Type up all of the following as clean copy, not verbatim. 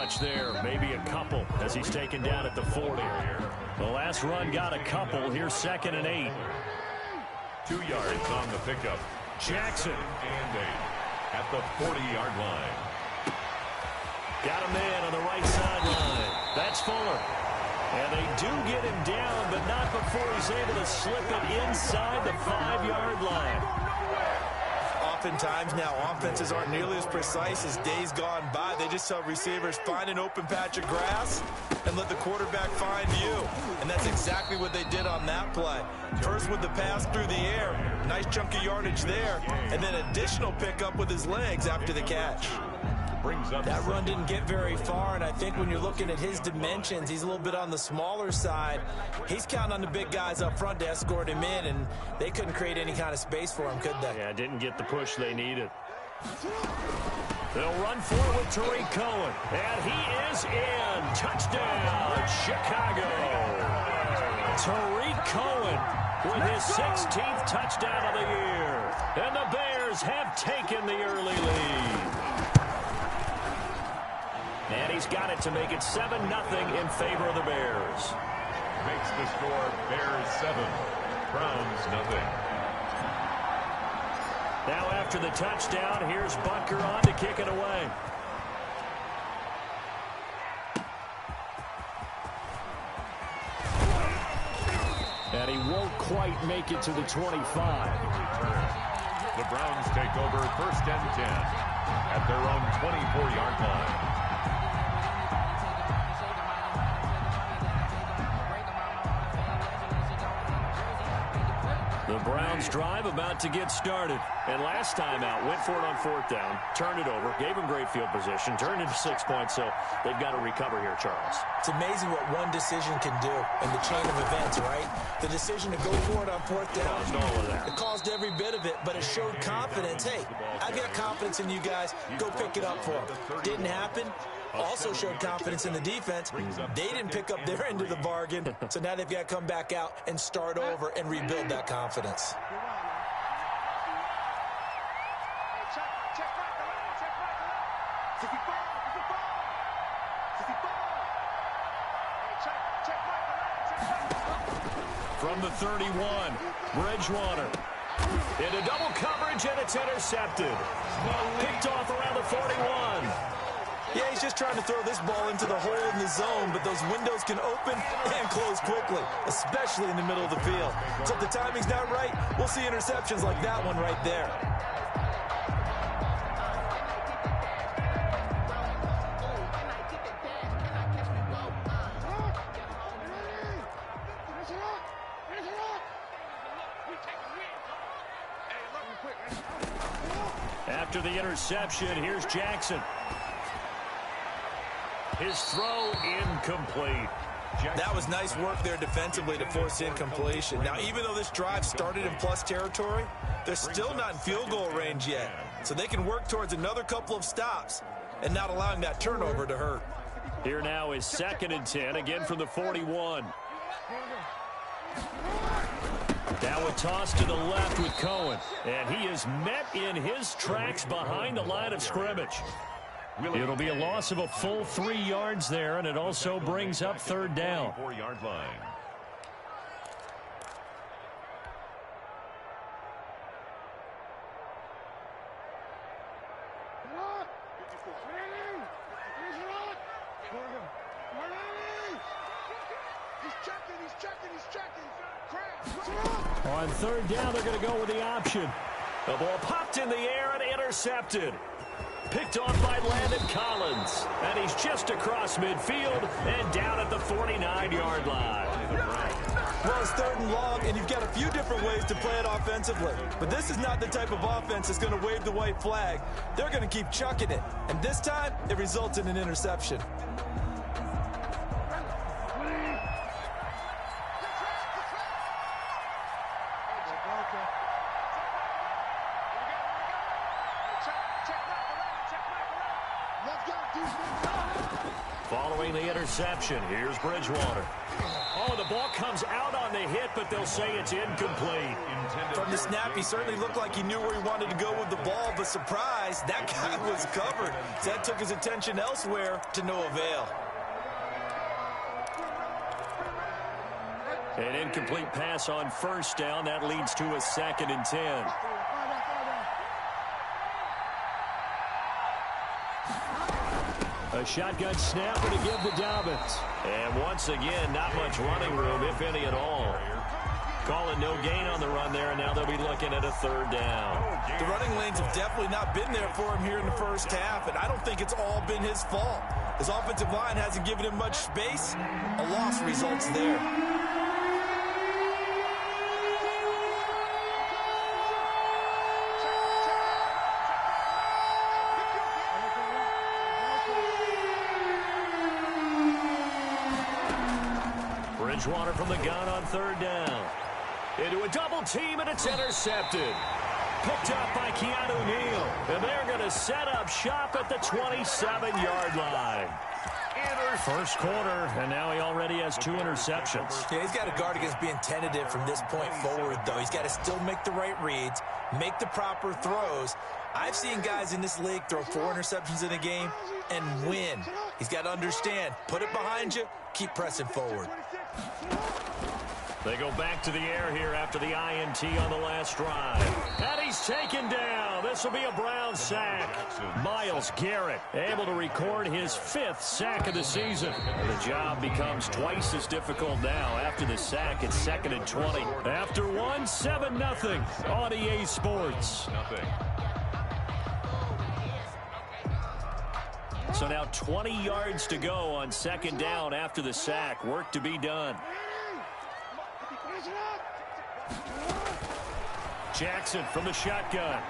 much there. Maybe a couple as he's taken down at the 40. The last run got a couple. Here's 2nd and 8. 2 yards on the pickup. Jackson. And 8 at the 40-yard line. Got a man on the right sideline. That's Fuller. And they do get him down, but not before he's able to slip it inside the 5-yard line. Oftentimes now, offenses aren't nearly as precise as days gone by. They just tell receivers, find an open patch of grass and let the quarterback find you. And that's exactly what they did on that play. First with the pass through the air, nice chunk of yardage there, and then additional pickup with his legs after the catch. That run didn't get very far, and I think when you're looking at his dimensions, he's a little bit on the smaller side. He's counting on the big guys up front to escort him in, and they couldn't create any kind of space for him, could they? Yeah, didn't get the push they needed. They'll run forward with Tariq Cohen, and he is in. Touchdown, Chicago. Tariq Cohen with his 16th touchdown of the year, and the Bears have taken the early lead. And he's got it to make it 7-0 in favor of the Bears. Makes the score Bears 7, Browns nothing. Now after the touchdown, here's Butker on to kick it away. And he won't quite make it to the 25. The Browns take over 1st and 10 at their own 24-yard line. The Browns drive about to get started. And last time out, went for it on 4th down, turned it over, gave him great field position, turned into 6 points, so they've got to recover here, Charles. It's amazing what one decision can do in the chain of events, right? The decision to go for it on 4th down. Caused all of that. It caused every bit of it, but it showed confidence. Hey, I've got confidence in you guys. Go pick it up for them. Didn't happen. Also showed confidence in the defense. They didn't pick up their end of the bargain, so now they've got to come back out and start over and rebuild that confidence. From the 31, Bridgewater. Into double coverage, and it's intercepted. Picked off around the 41. Yeah, he's just trying to throw this ball into the hole in the zone, but those windows can open and close quickly, especially in the middle of the field. So if the timing's not right, we'll see interceptions like that one right there. After the interception, here's Jackson. His throw incomplete. That was nice work there defensively to force incompletion. Now, even though this drive started in plus territory, they're still not in field goal range yet. So they can work towards another couple of stops and not allowing that turnover to hurt. Here now is 2nd and 10, again from the 41. Now a toss to the left with Cohen. And he is met in his tracks behind the line of scrimmage. It'll be a loss of a full 3 yards there, and it also brings up 3rd down. 4-yard line. On 3rd down, they're going to go with the option. The ball popped in the air and intercepted. Picked off by Landon Collins. And he's just across midfield and down at the 49-yard line. Well, it's 3rd and long, and you've got a few different ways to play it offensively. But this is not the type of offense that's going to wave the white flag. They're going to keep chucking it. And this time, it results in an interception. Following the interception, here's Bridgewater. Oh, the ball comes out on the hit, but they'll say it's incomplete. From the snap, he certainly looked like he knew where he wanted to go with the ball, but surprise, that guy was covered. So that took his attention elsewhere to no avail. An incomplete pass on first down. That leads to a 2nd and 10. A shotgun snap to give to Dobbins. And once again, not much running room, if any at all. Calling no gain on the run there, and now they'll be looking at a 3rd down. The running lanes have definitely not been there for him here in the first half, and I don't think it's all been his fault. His offensive line hasn't given him much space. A loss results there. Bridgewater from the gun on 3rd down. Into a double team, and it's intercepted. Picked up by Keanu Neal. And they're going to set up shop at the 27-yard line. First quarter, and now he already has 2 interceptions. Yeah, he's got to guard against being tentative from this point forward, though. He's got to still make the right reads, make the proper throws. I've seen guys in this league throw 4 interceptions in a game and win. He's got to understand, put it behind you, keep pressing forward. They go back to the air here after the INT on the last drive. And he's taken down. This will be a Brown sack. Myles Garrett able to record his 5th sack of the season. The job becomes twice as difficult now. After the sack, it's 2nd and 20. After one, 7-0 on EA Sports. So now 20 yards to go on 2nd down after the sack. Work to be done. Jackson from the shotgun.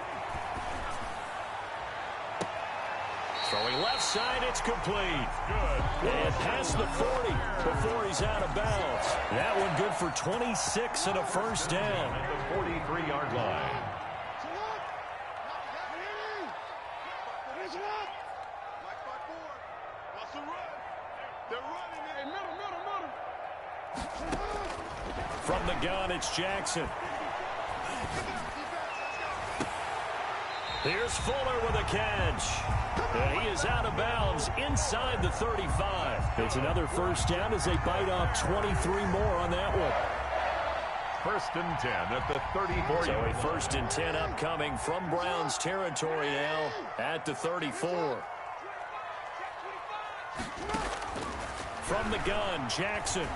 Throwing left side, it's complete. Good. And past the 40 before he's out of bounds. That one good for 26 and a first down. At the 43-yard line. From the gun, it's Jackson. Here's Fuller with a catch. And he is out of bounds inside the 35. It's another first down as they bite off 23 more on that one. 1st and 10 at the 34. So a 1st and 10 upcoming from Browns territory now at the 34. From the gun, Jackson.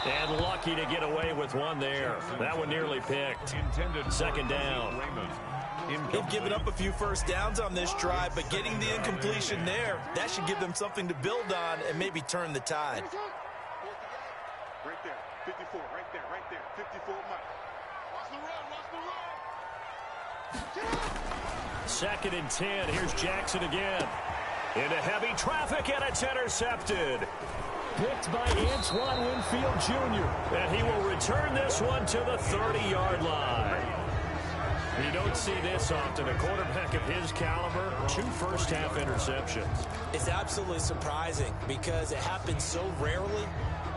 And lucky to get away with one there. That one nearly picked. 2nd down. They've given up a few first downs on this drive, but getting the incompletion there, that should give them something to build on and maybe turn the tide. Right there, 54, right there, 54, Mike. Watch the run. 2nd and 10. Here's Jackson again. Into heavy traffic, and it's intercepted. Picked by Antoine Winfield Jr. And he will return this one to the 30-yard line. You don't see this often. A quarterback of his caliber, 2 first-half interceptions. It's absolutely surprising because it happens so rarely.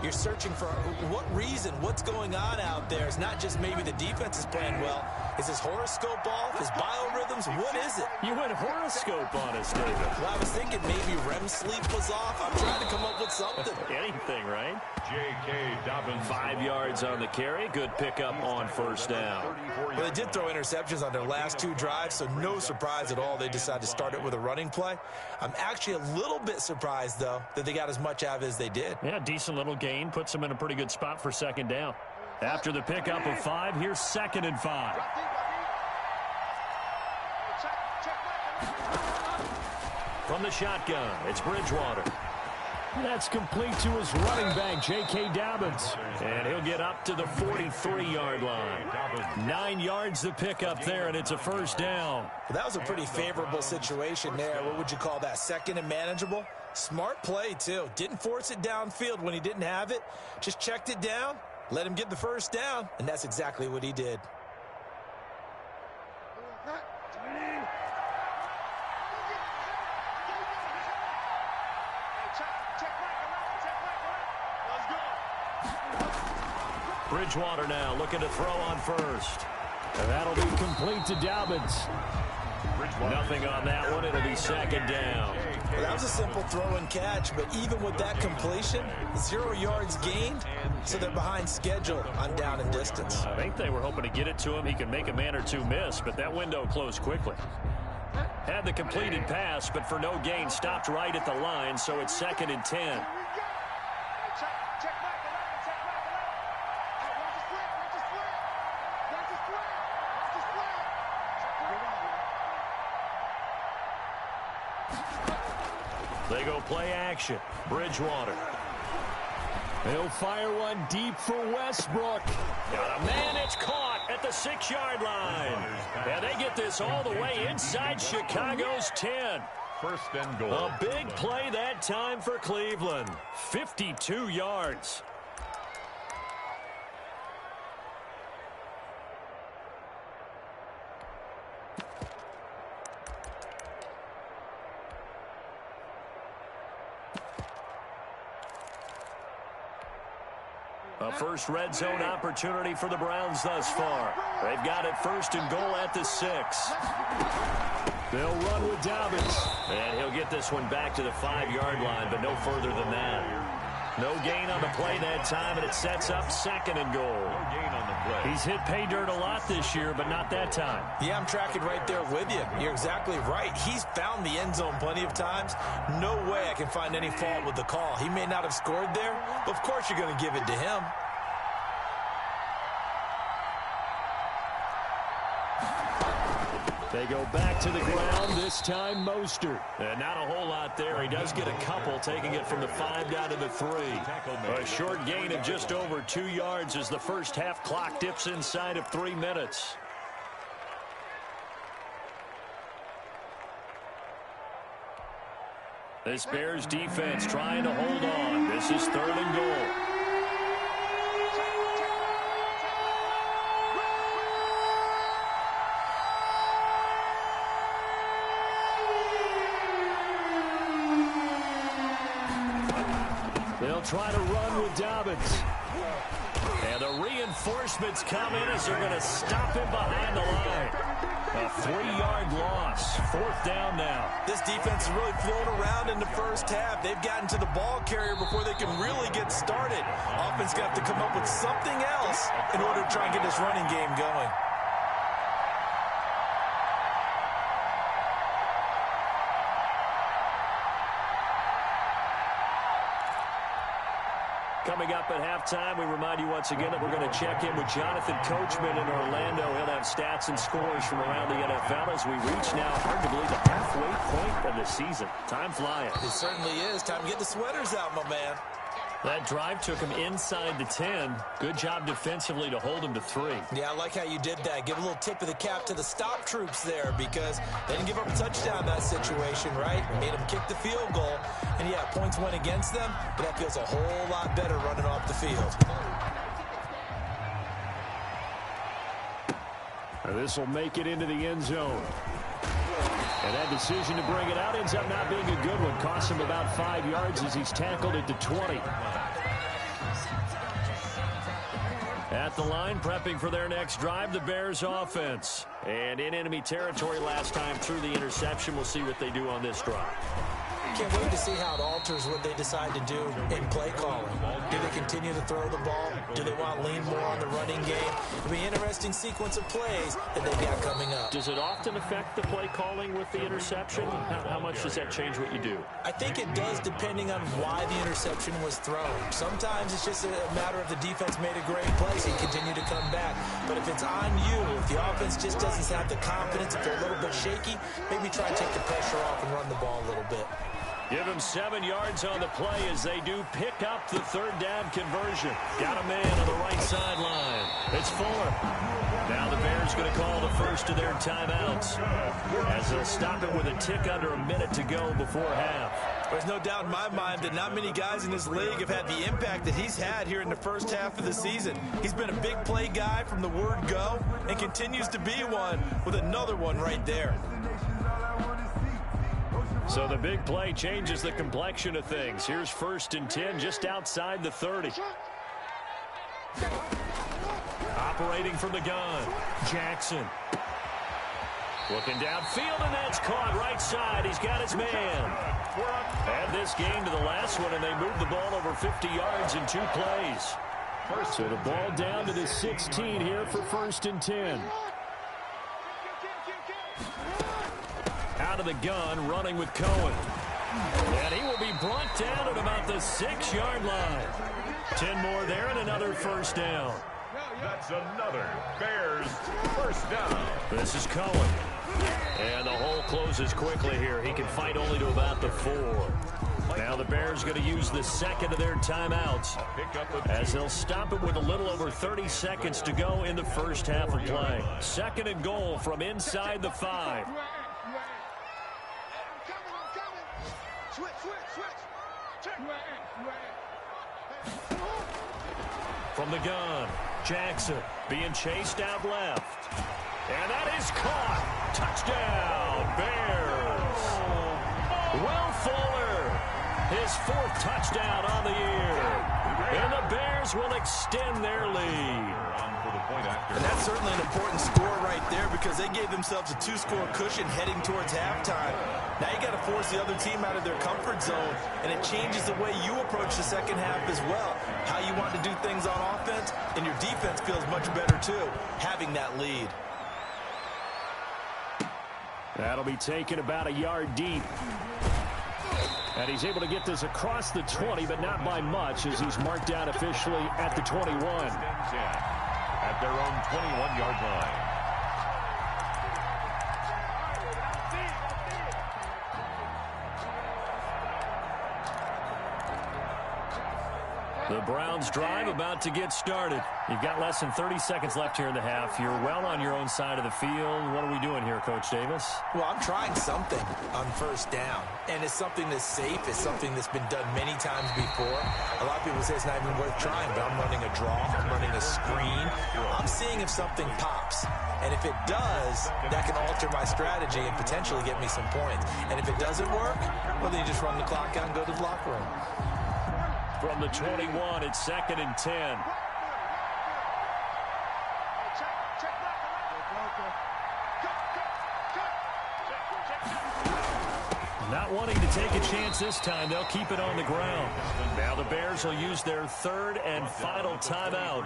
You're searching for what reason, what's going on out there. It's not just maybe the defense is playing well. Is his horoscope off? His biorhythms? What is it? You went horoscope on us, David. Well, I was thinking maybe REM sleep was off. I'm trying to come up with something. Anything, right? J.K. Dobbins. 5 yards on the carry. Good pickup on first down. Well, they did throw interceptions on their last 2 drives, so no surprise at all they decided to start it with a running play. I'm actually a little bit surprised, though, that they got as much out of it as they did. Yeah, decent little gain. Puts them in a pretty good spot for 2nd down. After the pickup of 5, here's 2nd and 5. From the shotgun, it's Bridgewater. That's complete to his running back, J.K. Dobbins. And he'll get up to the 43-yard line. 9 yards to pick up there, and it's a first down. Well, that was a pretty favorable situation there. What would you call that? 2nd and manageable? Smart play, too. Didn't force it downfield when he didn't have it. Just checked it down, let him get the first down, and that's exactly what he did. Bridgewater now looking to throw on first. And that'll be complete to Dobbins. Nothing on that one. It'll be second down. Well, that was a simple throw and catch, but even with that completion, 0 yards gained, so they're behind schedule on down and distance. I think they were hoping to get it to him. He could make a man or two miss, but that window closed quickly. Had the completed pass, but for no gain, stopped right at the line, so it's 2nd and 10. They go play action. Bridgewater. He'll fire one deep for Westbrook. Got a man, it's caught at the 6-yard line. And they get this all the way inside Chicago's 10. First and goal. A big play that time for Cleveland. 52 yards. A first red zone opportunity for the Browns thus far. They've got it 1st and goal at the 6. They'll run with Dobbins. And he'll get this one back to the 5-yard line, but no further than that. No gain on the play that time, and it sets up 2nd and goal. No gain on the play. He's hit pay dirt a lot this year, but not that time. Yeah, I'm tracking right there with you. You're exactly right. He's found the end zone plenty of times. No way I can find any fault with the call. He may not have scored there, but of course you're going to give it to him. They go back to the ground, this time Mostert. And not a whole lot there. He does get a couple, taking it from the 5 down to the 3. A short gain of just over 2 yards as the first half clock dips inside of 3 minutes. This Bears defense trying to hold on. This is 3rd and goal. They'll try to run with Dobbins. And the reinforcements come in as they're going to stop him behind the line. A 3-yard loss. 4th down now. This defense is really flown around in the first half. They've gotten to the ball carrier before they can really get started. Offense got to come up with something else in order to try and get this running game going. Coming up at halftime, we remind you once again that we're going to check in with Jonathan Coachman in Orlando. He'll have stats and scores from around the NFL as we reach now, hard to believe, the halfway point of the season. Time flying. It certainly is. Time to get the sweaters out, my man. That drive took him inside the 10. Good job defensively to hold him to 3. Yeah, I like how you did that. Give a little tip of the cap to the stop troops there because they didn't give up a touchdown in that situation, right? Made them kick the field goal. And, yeah, points went against them, but that feels a whole lot better running off the field. This will make it into the end zone. And that decision to bring it out ends up not being a good one. Costs him about 5 yards as he's tackled at the 20. At the line, prepping for their next drive, the Bears offense. And in enemy territory last time through the interception. We'll see what they do on this drive. Can't wait to see how it alters what they decide to do in play calling. Do they continue to throw the ball? Do they want to lean more on the running game? It'll be an interesting sequence of plays that they've got coming up. Does it often affect the play calling with the interception? How much does that change what you do? I think it does depending on why the interception was thrown. Sometimes it's just a matter of the defense made a great play, so you continue to come back. But if it's on you, if the offense just doesn't have the confidence, if they're a little bit shaky, maybe try and take the pressure off and run the ball a little bit. Give him 7 yards on the play as they do pick up the 3rd down conversion. Got a man on the right sideline. It's Fuller. Now the Bears going to call the first of their timeouts as they'll stop it with a tick under a minute to go before half. There's no doubt in my mind that not many guys in this league have had the impact that he's had here in the first half of the season. He's been a big play guy from the word go and continues to be one with another one right there. So the big play changes the complexion of things. Here's 1st and 10 just outside the 30. operating from the gun. Jackson. Looking downfield, and that's caught right side. He's got his man. Add this game to the last one, and they moved the ball over 50 yards in 2 plays. So the ball down to the 16 here for 1st and 10. Out of the gun, running with Cohen. And he will be brought down at about the 6-yard line. 10 more there and another 1st down. That's another Bears 1st down. This is Cohen. And the hole closes quickly here. He can fight only to about the 4. Now the Bears going to use the second of their timeouts as they'll stop it with a little over 30 seconds to go in the first half of play. 2nd and goal from inside the 5. From the gun, Jackson being chased out left. And that is caught. Touchdown, Bears. Will Fuller, his 4th touchdown on the year. And the Bears will extend their lead. And that's certainly an important score right there because they gave themselves a 2-score cushion heading towards halftime. Now you got to force the other team out of their comfort zone, and it changes the way you approach the second half as well. How you want to do things on offense, and your defense feels much better too, having that lead. That'll be taken about a yard deep. And he's able to get this across the 20, but not by much as he's marked out officially at the 21. At their own 21-yard line. The Browns drive about to get started. You've got less than 30 seconds left here in the half. You're well on your own side of the field. What are we doing here, Coach Davis? Well, I'm trying something on 1st down, and it's something that's safe. It's something that's been done many times before. A lot of people say it's not even worth trying, but I'm running a draw. I'm running a screen. I'm seeing if something pops, and if it does, that can alter my strategy and potentially get me some points. And if it doesn't work, well, then you just run the clock out and go to the locker room. From the 21, it's 2nd and 10. Not wanting to take a chance this time, they'll keep it on the ground. Now the Bears will use their 3rd and final timeout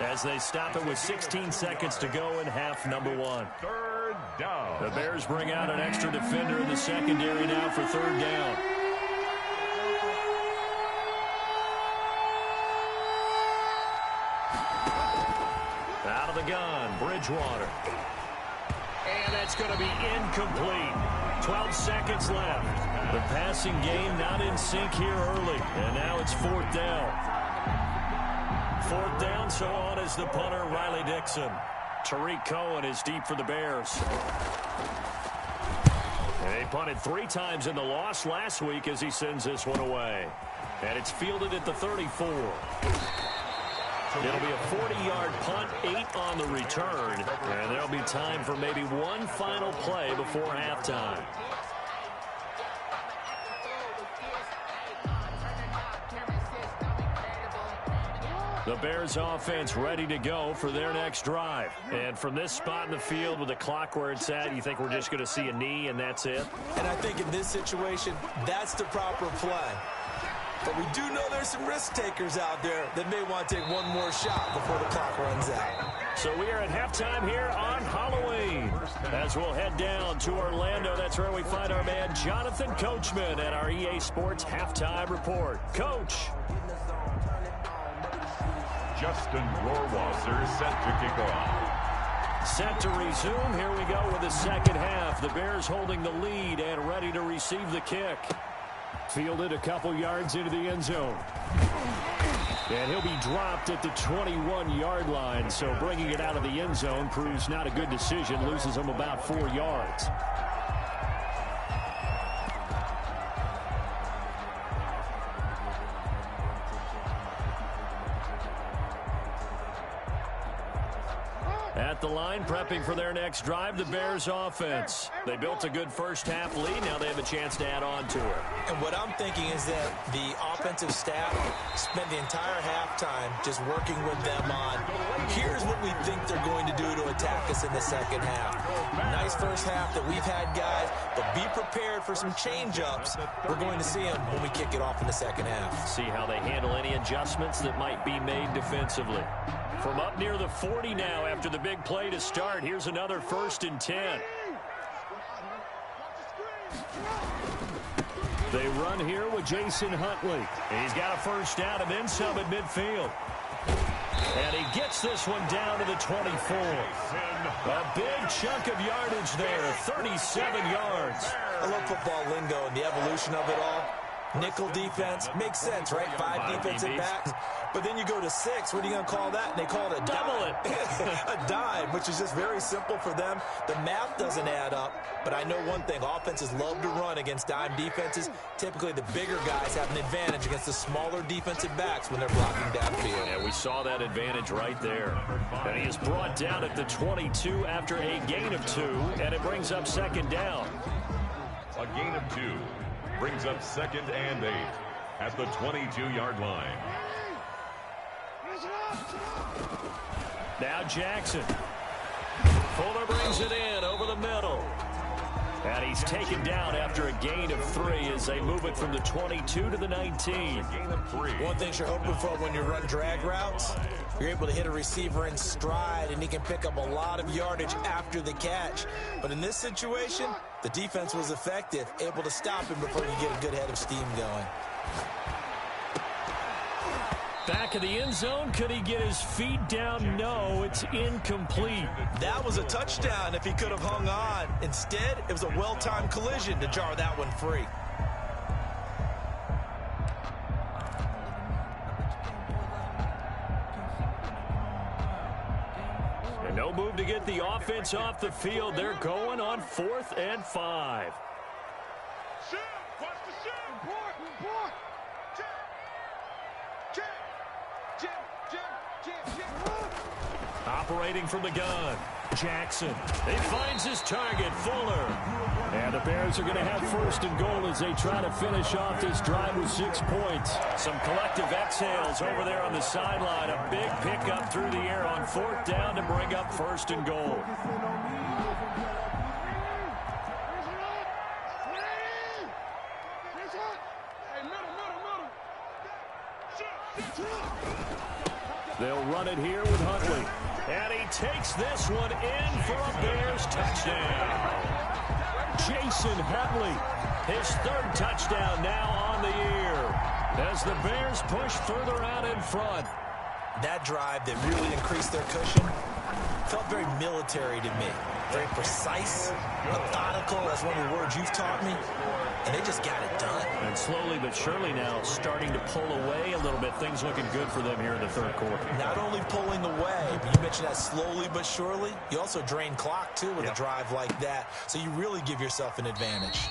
as they stop it with 16 seconds to go in half number 1. 3rd down. The Bears bring out an extra defender in the secondary now for 3rd down. Out of the gun, Bridgewater. And that's going to be incomplete. 12 seconds left. The passing game not in sync here early. And now it's 4th down. 4th down, so on is the punter, Riley Dixon. Tariq Cohen is deep for the Bears. And they punted 3 times in the loss last week as he sends this one away. And it's fielded at the 34. It'll be a 40-yard punt, 8 on the return, and there'll be time for maybe one final play before halftime. The Bears offense ready to go for their next drive. And from this spot in the field with the clock where it's at, you think we're just going to see a knee and that's it? And I think in this situation, that's the proper play. But we do know there's some risk takers out there that may want to take one more shot before the clock runs out. So we are at halftime here on Halloween. As we'll head down to Orlando, that's where we find our man Jonathan Coachman at our EA Sports Halftime Report. Coach. Justin Rohrwasser set to kick off. Set to resume. Here we go with the second half. The Bears holding the lead and ready to receive the kick. Fielded a couple yards into the end zone. And he'll be dropped at the 21-yard line, so bringing it out of the end zone proves not a good decision, loses him about 4 yards. At the line, prepping for their next drive, the Bears offense. They built a good first-half lead. Now they have a chance to add on to it. And what I'm thinking is that the offensive staff spent the entire halftime just working with them on, here's what we think they're going to do to attack us in the second half. Nice first half that we've had, guys, but be prepared for some change-ups. We're going to see them when we kick it off in the second half. See how they handle any adjustments that might be made defensively. From up near the 40 now after the big play to start. Here's another 1st and 10. They run here with Jason Huntley. He's got a first down and then some at midfield. And he gets this one down to the 24. A big chunk of yardage there, 37 yards. I love football lingo and the evolution of it all. Nickel defense makes sense, right? 5 defensive backs. But then you go to 6. What are you going to call that? And they call it a double dime. A dime, which is just very simple for them. The math doesn't add up. But I know one thing. Offenses love to run against dime defenses. Typically, the bigger guys have an advantage against the smaller defensive backs when they're blocking downfield. Yeah, we saw that advantage right there. And he is brought down at the 22 after a gain of 2. And it brings up 2nd down. A gain of 2 brings up 2nd and 8 at the 22-yard line. Now Jackson. Fuller brings it in over the middle. And he's taken down after a gain of 3 as they move it from the 22 to the 19. Gain of 3. One thing you're hoping for when you run drag routes, you're able to hit a receiver in stride, and he can pick up a lot of yardage after the catch. But in this situation, the defense was effective, able to stop him before you get a good head of steam going. Back of the end zone. Could he get his feet down? No, it's incomplete. That was a touchdown if he could have hung on. Instead, it was a well-timed collision to jar that one free. And no move to get the offense off the field. They're going on 4th and 5. Operating from the gun, Jackson. He finds his target, Fuller. And the Bears are going to have 1st and goal as they try to finish off this drive with 6 points. Some collective exhales over there on the sideline. A big pickup through the air on 4th down to bring up 1st and goal. They'll run it here with Huntley. And he takes this one in for a Bears touchdown. Jason Huntley, his 3rd touchdown now on the year as the Bears push further out in front. That drive that really increased their cushion felt very military to me. Very precise, methodical. That's one of the words you've taught me. And they just got it done. And slowly but surely now starting to pull away a little bit. Things looking good for them here in the 3rd quarter. Not only pulling away, but you mentioned that slowly but surely. You also drain clock, too, with a drive like that. So you really give yourself an advantage.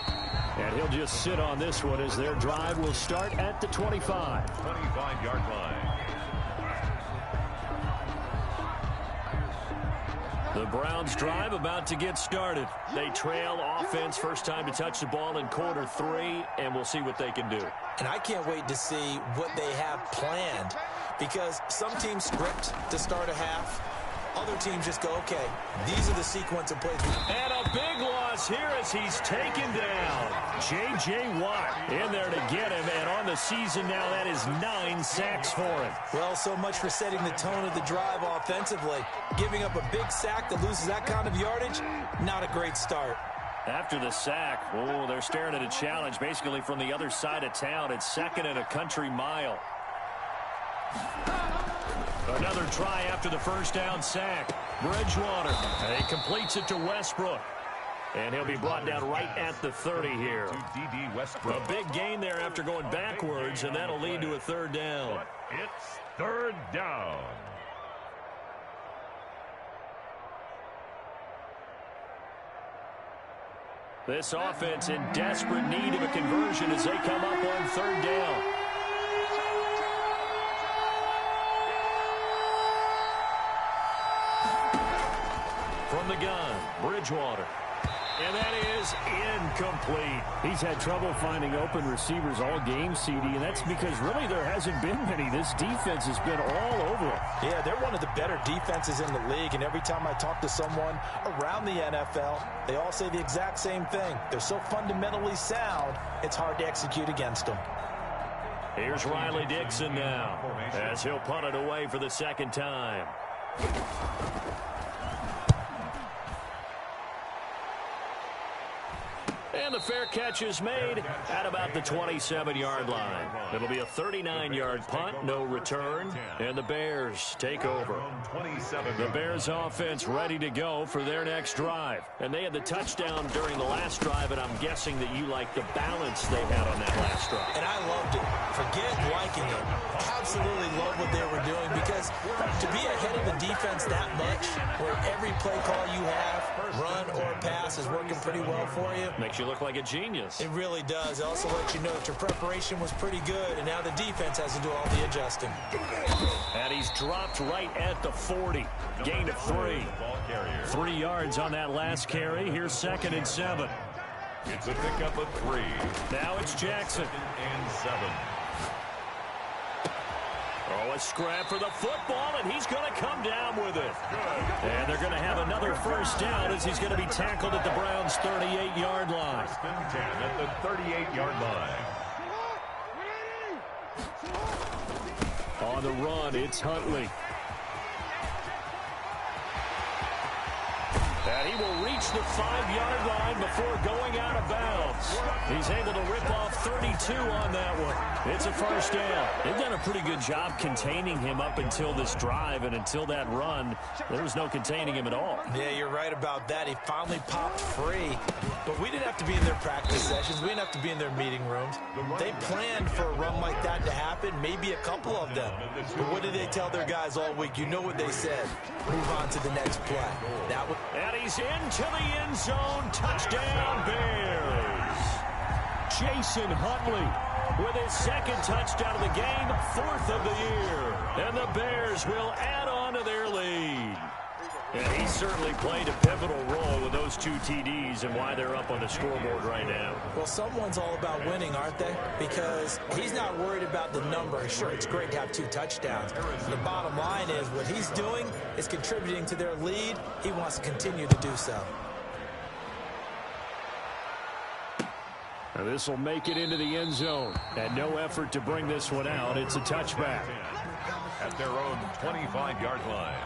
And he'll just sit on this one as their drive will start at the 25. 25-yard line. The Browns drive about to get started. They trail offense, first time to touch the ball in quarter 3, and we'll see what they can do. And I can't wait to see what they have planned, because some teams script to start a half. Other teams just go, okay, these are the sequence of plays. And a big loss here as he's taken down. J.J. Watt in there to get him, and on the season now, that is 9 sacks for him. Well, so much for setting the tone of the drive offensively. Giving up a big sack that loses that kind of yardage, not a great start. After the sack, oh, they're staring at a challenge basically from the other side of town. It's 2nd and a country mile. Another try after the first down sack. Bridgewater. He completes it to Westbrook. And he'll be brought down right at the 30 here. To D.D. Westbrook. A big gain there after going backwards, and that'll lead to a 3rd down. It's 3rd down. This offense in desperate need of a conversion as they come up on 3rd down. Bridgewater. And that is incomplete. He's had trouble finding open receivers all game, CD, and that's because really there hasn't been many. This defense has been all over him. Yeah, they're one of the better defenses in the league, and every time I talk to someone around the NFL, they all say the exact same thing. They're so fundamentally sound, it's hard to execute against them. Here's Riley Dixon now, as he'll punt it away for the second time. And the fair catch is made at about the 27-yard line. It'll be a 39-yard punt, no return, and the Bears take over. The Bears offense ready to go for their next drive. And they had the touchdown during the last drive, and I'm guessing that you like the balance they had on that last drive. And I loved it. Forget liking it. Absolutely love what they were doing, because to be ahead of the defense that much, where every play call you have, run or pass, is working pretty well for you. Makes you look like a genius. It really does. It also lets you know that your preparation was pretty good, and now the defense has to do all the adjusting. And he's dropped right at the 40. Gain of 3. 3 yards on that last carry. Here's 2nd and 7. It's a pickup of 3. Now it's Jackson. 2nd and 7. Oh, a scrap for the football, and he's going to come down with it. And they're going to have another first down as he's going to be tackled at the Browns' 38-yard line. 1st and 10 at the 38-yard line. On the run, it's Huntley. And he will reach the 5-yard line before going out of bounds. He's able to rip off 32 on that one. It's a first down. They've done a pretty good job containing him up until this drive, and until that run, there was no containing him at all. Yeah, you're right about that. He finally popped free. But we didn't have to be in their practice sessions. We didn't have to be in their meeting rooms. They planned for a run like that to happen, maybe a couple of them. But what did they tell their guys all week? You know what they said. Move on to the next play. And he's into the end zone. Touchdown, Bears. Jason Huntley with his 2nd touchdown of the game, 4th of the year. And the Bears will add on to their lead. And he certainly played a pivotal role with those 2 TDs and why they're up on the scoreboard right now. Well, someone's all about winning, aren't they? Because he's not worried about the number. Sure, it's great to have 2 touchdowns. The bottom line is what he's doing is contributing to their lead. He wants to continue to do so. Now this will make it into the end zone. And no effort to bring this one out. It's a touchback. At their own 25-yard line.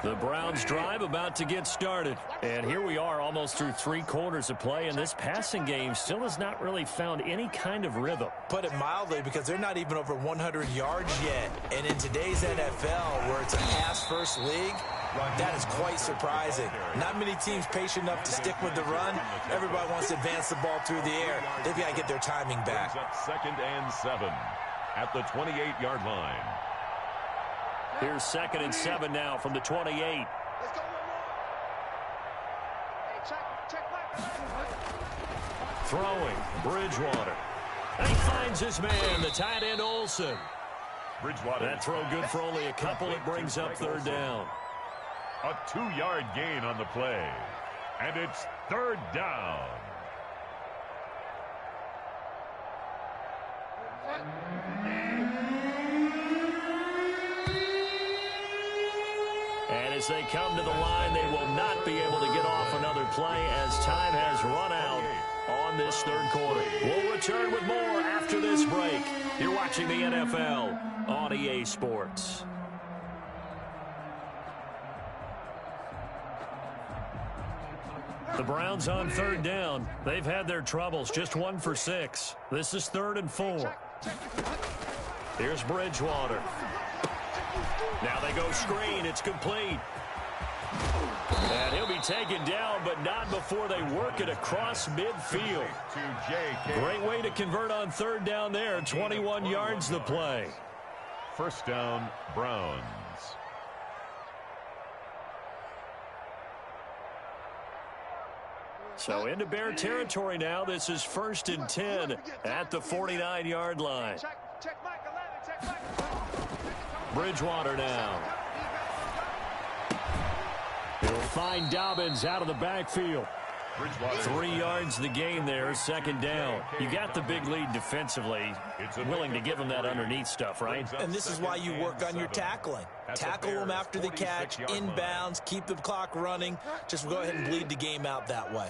The Browns drive about to get started. And here we are almost through 3 quarters of play, and this passing game still has not really found any kind of rhythm. Put it mildly, because they're not even over 100 yards yet. And in today's NFL, where it's a pass-first league, that is quite surprising. Not many teams patient enough to stick with the run. Everybody wants to advance the ball through the air. They've got to get their timing back. 2nd and 7 at the 28-yard line. Here's 2nd and 7 now from the 28. Let's go, check left. Throwing, Bridgewater. And he finds his man, the tight end Olsen. Bridgewater. That throw good for only a couple. It brings up 3rd down. A 2-yard gain on the play. And it's 3rd down. And as they come to the line, they will not be able to get off another play as time has run out on this 3rd quarter. We'll return with more after this break. You're watching the NFL on EA Sports. The Browns on 3rd down. They've had their troubles, just 1 for 6. This is 3rd and 4. Here's Bridgewater. Now they go screen. It's complete. And he'll be taken down, but not before they work it across midfield. Great way to convert on 3rd down there. 21 yards the play. 1st down, Browns. So into Bear territory now. This is 1st and 10 at the 49-yard line. Bridgewater now. He'll find Dobbins out of the backfield. 3 yards the game there, second down. You got the big lead defensively. Willing to give him that underneath stuff, right? And this is why you work on your tackling. Tackle them after the catch, inbounds, keep the clock running. Just go ahead and bleed the game out that way.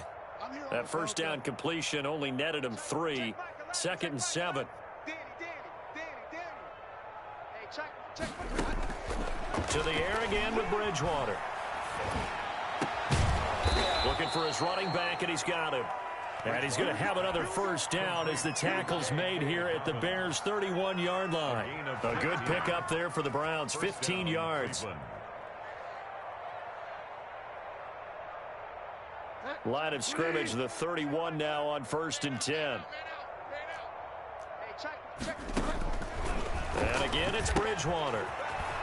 That first down completion only netted him 3. 2nd and 7. To the air again with Bridgewater. Looking for his running back, and he's got him. And he's going to have another first down as the tackle's made here at the Bears' 31-yard line. A good pickup there for the Browns, 15 yards. Line of scrimmage, the 31 now on 1st and 10. And again, it's Bridgewater.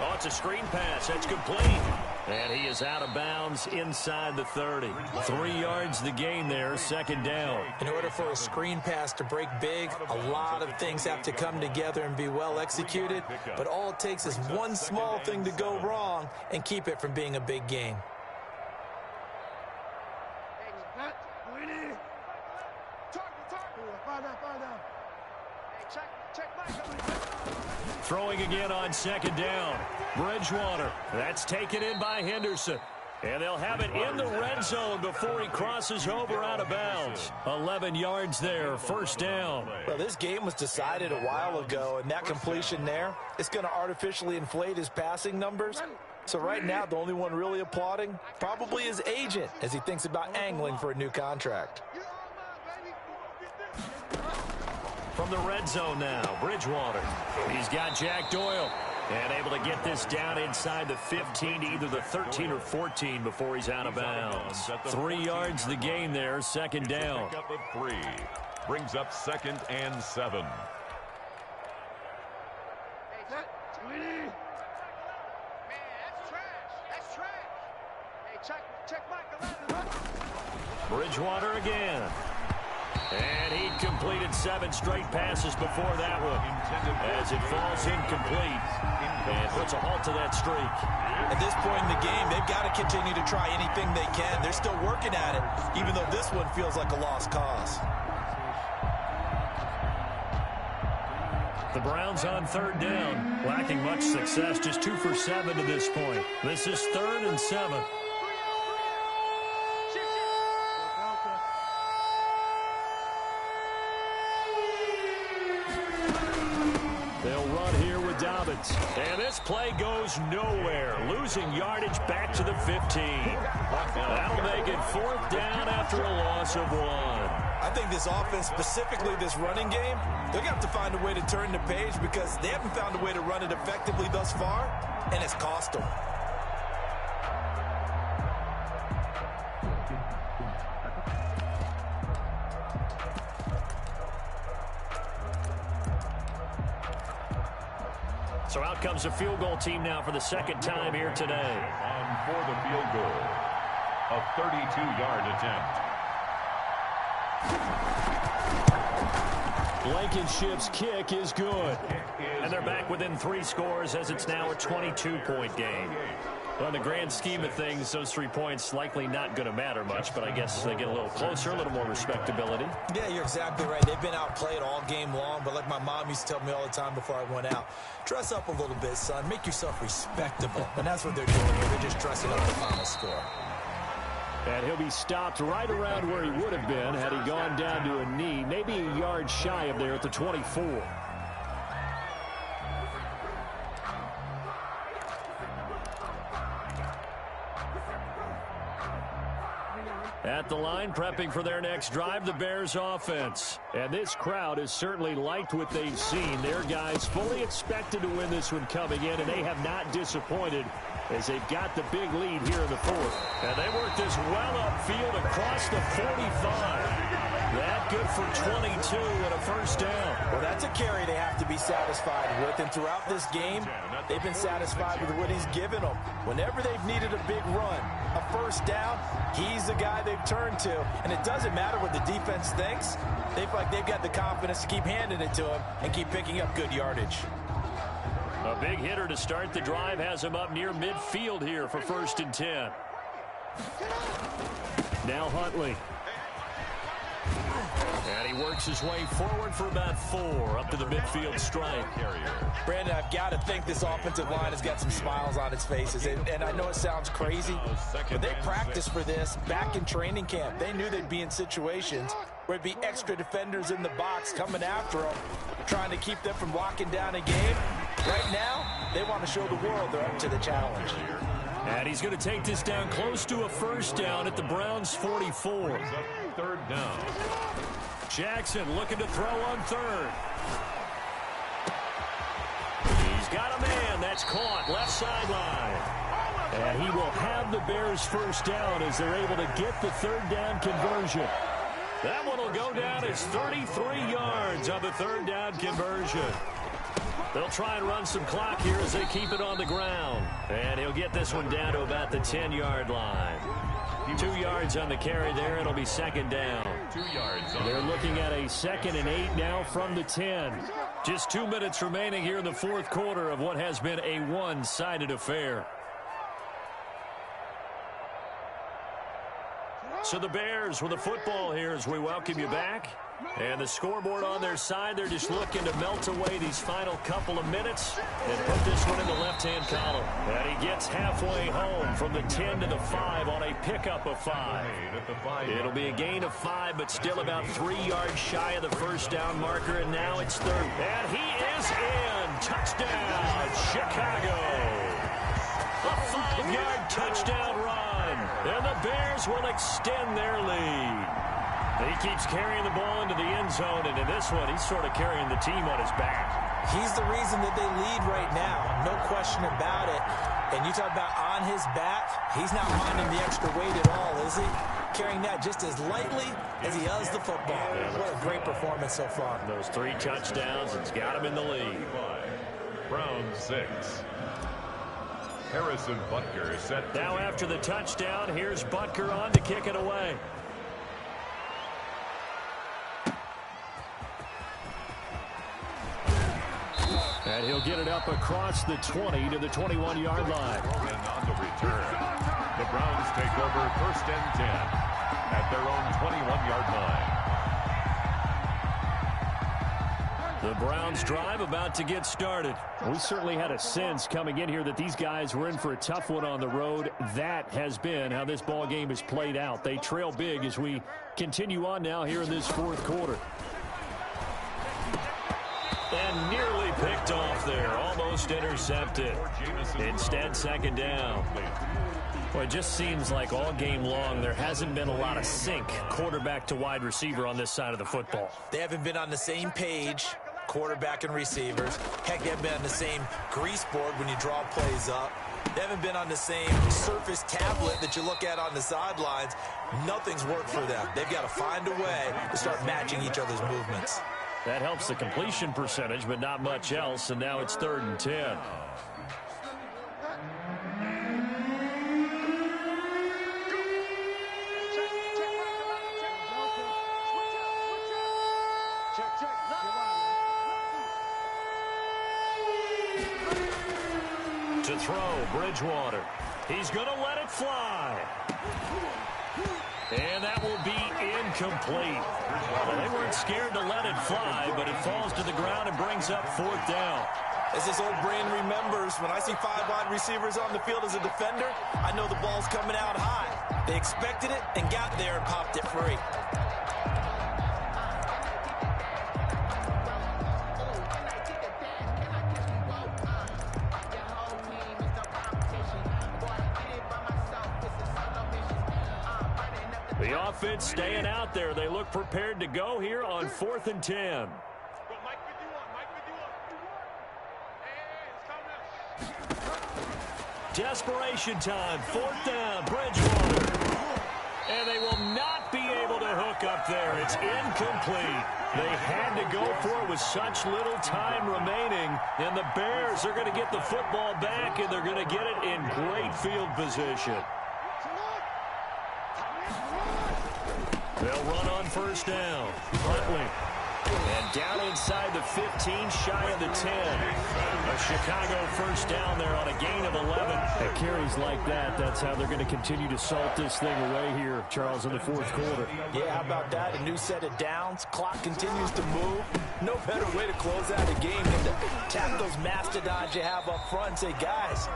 Oh, it's a screen pass. That's complete. And he is out of bounds inside the 30. 3 yards the gain there, second down. In order for a screen pass to break big, a lot of things have to come together and be well executed. But all it takes is one small thing to go wrong and keep it from being a big gain. Throwing again on second down. Bridgewater. That's taken in by Henderson. And they'll have it in the red zone before he crosses over out of bounds. 11 yards there, first down. Well, this game was decided a while ago, and that completion there is going to artificially inflate his passing numbers. So right now, the only one really applauding probably his agent as he thinks about angling for a new contract. From the red zone now, Bridgewater. He's got Jack Doyle. And able to get this down inside the 15 to either the 13 or 14 before he's out of bounds. 3 yards the gain there, second down. Pick up of 3. Brings up 2nd and 7. Bridgewater again. And he completed 7 straight passes before that one as it falls incomplete and puts a halt to that streak. At this point in the game, they've got to continue to try anything they can. They're still working at it, even though this one feels like a lost cause. The Browns on third down, lacking much success, just 2 for 7 to this point. This is 3rd and 7. And this play goes nowhere. Losing yardage back to the 15. That'll make it 4th down after a loss of 1. I think this offense, specifically this running game, they're going to have to find a way to turn the page because they haven't found a way to run it effectively thus far, and it's cost them. So out comes a field goal team now for the second time here today. On for the field goal. A 32-yard attempt. Blankenship's kick is good. And they're back within 3 scores as it's now a 22-point game. Well, in the grand scheme of things, those 3 points likely not going to matter much, but I guess they get a little closer, a little more respectability. Yeah, you're exactly right. They've been outplayed all game long, but like my mom used to tell me all the time before I went out, dress up a little bit, son. Make yourself respectable. And that's what they're doing here. They're just dressing up the final score. And he'll be stopped right around where he would have been had he gone down to a knee, maybe a yard shy of there at the 24. At the line, prepping for their next drive, the Bears offense. And this crowd has certainly liked what they've seen. Their guys fully expected to win this one coming in, and they have not disappointed as they've got the big lead here in the 4th. And they work this well upfield across the 45. That good for 22 and a first down. Well, that's a carry they have to be satisfied with, and throughout this game, they've been satisfied with what he's given them. Whenever they've needed a big run, a first down, he's the guy they've turned to, and it doesn't matter what the defense thinks. They feel like they've got the confidence to keep handing it to him and keep picking up good yardage. A big hitter to start the drive has him up near midfield here for 1st and 10. Now Huntley. And he works his way forward for about 4 up to the midfield stripe. Brandon, I've got to think this offensive line has got some smiles on its faces. And I know it sounds crazy, but they practiced for this back in training camp. They knew they'd be in situations where there'd be extra defenders in the box coming after them, trying to keep them from locking down a game. Right now, they want to show the world they're up to the challenge. And he's going to take this down close to a first down at the Browns' 44. 3rd down. Jackson looking to throw on 3rd. He's got a man. That's caught left sideline. And he will have the Bears' first down as they're able to get the 3rd down conversion. That one will go down as 33 yards on the 3rd down conversion. They'll try and run some clock here as they keep it on the ground. And he'll get this one down to about the 10-yard line. 2 yards on the carry there. It'll be 2nd down. 2 yards. They're looking at a 2nd and 8 now from the 10. Just 2 minutes remaining here in the 4th quarter of what has been a one-sided affair. So the Bears with the football here as we welcome you back. And the scoreboard on their side, they're just looking to melt away these final couple of minutes and put this one in the left-hand column. And he gets halfway home from the 10 to the 5 on a pickup of 5. It'll be a gain of 5, but still about 3 yards shy of the first down marker, and now it's 3rd. And he is in. Touchdown, Chicago. A 5-yard touchdown run. And the Bears will extend their lead. He keeps carrying the ball into the end zone, and in this one, he's sort of carrying the team on his back. He's the reason that they lead right now, no question about it. And you talk about on his back, he's not minding the extra weight at all, is he? Carrying that just as lightly as he does the football. Yeah, what a great performance so far. Those 3 touchdowns, it's got him in the lead. Browns 6. Harrison Butker set. Now after the touchdown, here's Butker on to kick it away. And he'll get it up across the 20 to the 21-yard line. And on the return, the Browns take over 1st and 10 at their own 21-yard line. The Browns drive about to get started. We certainly had a sense coming in here that these guys were in for a tough one on the road. That has been how this ball game has played out. They trail big as we continue on now here in this 4th quarter. And nearly picked off there. Almost intercepted. Instead, 2nd down. Well, it just seems like all game long there hasn't been a lot of sync quarterback to wide receiver on this side of the football. They haven't been on the same page, quarterback and receivers. Heck, they haven't been on the same grease board when you draw plays up. They haven't been on the same surface tablet that you look at on the sidelines. Nothing's worked for them. They've got to find a way to start matching each other's movements. That helps the completion percentage, but not much else, and now it's 3rd and 10. To throw, Bridgewater. He's going to let it fly. And that will be incomplete. Well, they weren't scared to let it fly, but it falls to the ground and brings up 4th down. As this old brain remembers, when I see 5 wide receivers on the field as a defender, I know the ball's coming out high. They expected it and got there and popped it free. The offense staying out there. They look prepared to go here on 4th and 10. Desperation time. 4th down. Bridgewater. And they will not be able to hook up there. It's incomplete. They had to go for it with such little time remaining, and the Bears are going to get the football back, and they're going to get it in great field position. They'll run on first down. Huntley. And down inside the 15, shy of the 10. A Chicago first down there on a gain of 11. At carries like that, that's how they're going to continue to salt this thing away here, Charles, in the fourth quarter. Yeah, how about that? A new set of downs. Clock continues to move. No better way to close out a game than to tap those mastodons you have up front and say, guys,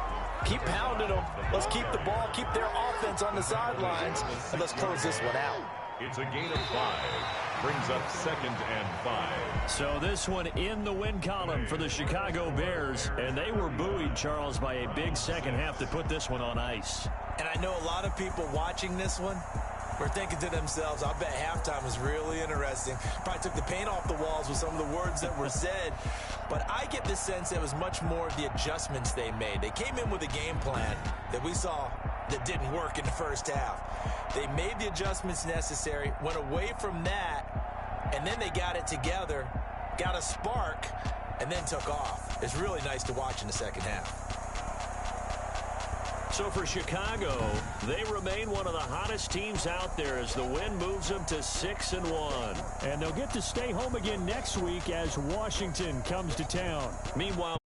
keep pounding them. Let's keep the ball, keep their offense on the sidelines, and let's close this one out. It's a gain of 5. Brings up 2nd and 5. So this one in the win column for the Chicago Bears, and they were buoyed, Charles, by a big second half to put this one on ice. And I know a lot of people watching this one were thinking to themselves, I bet halftime was really interesting. Probably took the paint off the walls with some of the words that were said. But I get the sense it was much more of the adjustments they made. They came in with a game plan that we saw that didn't work in the first half. They made the adjustments necessary, went away from that, and then they got it together, got a spark, and then took off. It's really nice to watch in the second half. So for Chicago, they remain one of the hottest teams out there as the win moves them to 6-1. And they'll get to stay home again next week as Washington comes to town. Meanwhile,